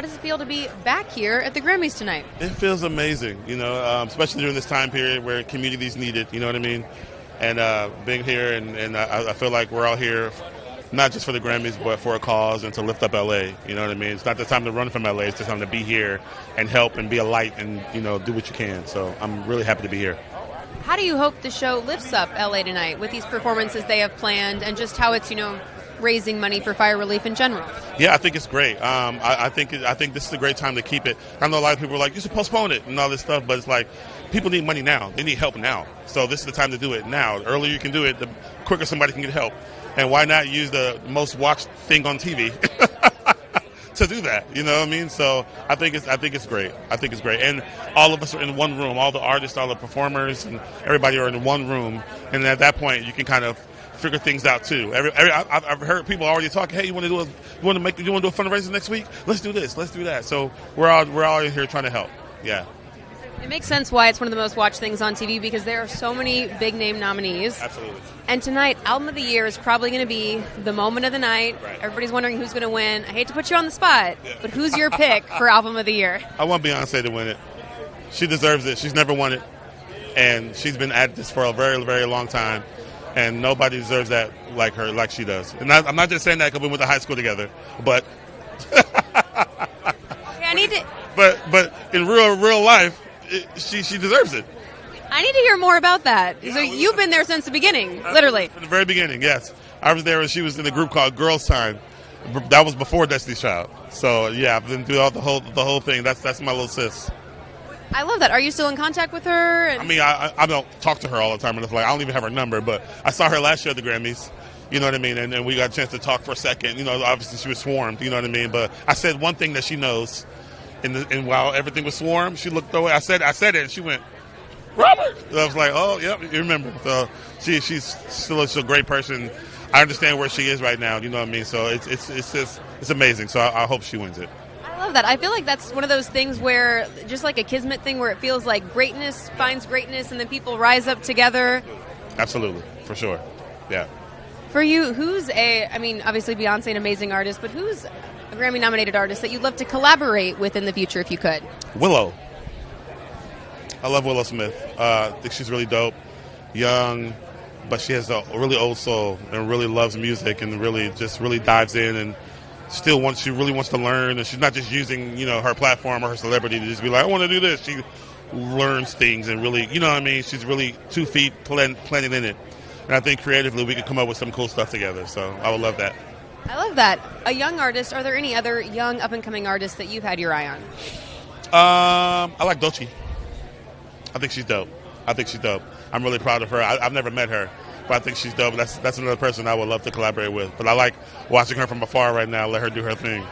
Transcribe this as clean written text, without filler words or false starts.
does it feel to be back here at the Grammys tonight? It feels amazing, especially during this time period where community's needed, you know what I mean? And being here, and I feel like we're all here not just for the Grammys, but for a cause and to lift up L.A., you know what I mean? It's not the time to run from L.A., it's the time to be here and help and be a light and, do what you can. So I'm really happy to be here. How do you hope the show lifts up L.A. tonight with these performances they have planned and just how it's, raising money for fire relief in general? Yeah, I think it's great. I think this is a great time to keep it. I know a lot of people are like, you should postpone it and all this stuff, but it's like, people need money now. They need help now. So this is the time to do it now. The earlier you can do it, the quicker somebody can get help. And why not use the most watched thing on TV to do that? You know what I mean? So I think it's great. I think it's great. And all of us are in one room. All the artists, all the performers, and everybody are in one room. And at that point, you can kind of figure things out too. I've heard people already talking. Hey, you want to do a fundraiser next week? Let's do this. Let's do that. So we're all in here trying to help. Yeah. It makes sense why it's one of the most watched things on TV because there are so many big name nominees. Absolutely. And tonight, Album of the Year is probably going to be the moment of the night. Right. Everybody's wondering who's going to win. I hate to put you on the spot, but who's your pick for Album of the Year? I want Beyonce to win it. She deserves it. She's never won it. And she's been at this for a very, very long time. And nobody deserves that like her, like she does. And I'm not just saying that because we went to high school together, but I need to. But in real life, she deserves it. I need to hear more about that. So you've been there since the beginning, literally. From the very beginning, yes. I was there when she was in a group called Girls Time. That was before Destiny's Child. So yeah, I've been through the whole thing. That's my little sis. I love that. Are you still in contact with her? I mean, I don't talk to her all the time, and it's like I don't even have her number. But I saw her last year at the Grammys. You know what I mean? And we got a chance to talk for a second. Obviously she was swarmed. You know what I mean? But I said one thing that she knows. And while everything was swarmed, she looked away. I said it, and she went, Robert. And I was like, oh, yep, you remember. So she's still a great person. I understand where she is right now. You know what I mean? So it's amazing. So I hope she wins it. I love that. I feel like that's one of those things where, just like a kismet thing, where it feels like greatness finds greatness, and then people rise up together. Absolutely, for sure. Yeah. For you, obviously Beyonce, an amazing artist, but who's a Grammy-nominated artist that you'd love to collaborate with in the future if you could? Willow. I love Willow Smith. I think she's really dope. Young, but she has a really old soul and really loves music and really dives in and she really wants to learn. And she's not just using, her platform or her celebrity to just be like, I want to do this. She learns things and really, you know what I mean? She's really 2 feet planted in it. And I think creatively we could come up with some cool stuff together. So I would love that. I love that. A young artist, are there any other young up-and-coming artists that you've had your eye on? I like Doechii. I think she's dope. I'm really proud of her. I've never met her, but I think she's dope. That's another person I would love to collaborate with. But I like watching her from afar right now, let her do her thing.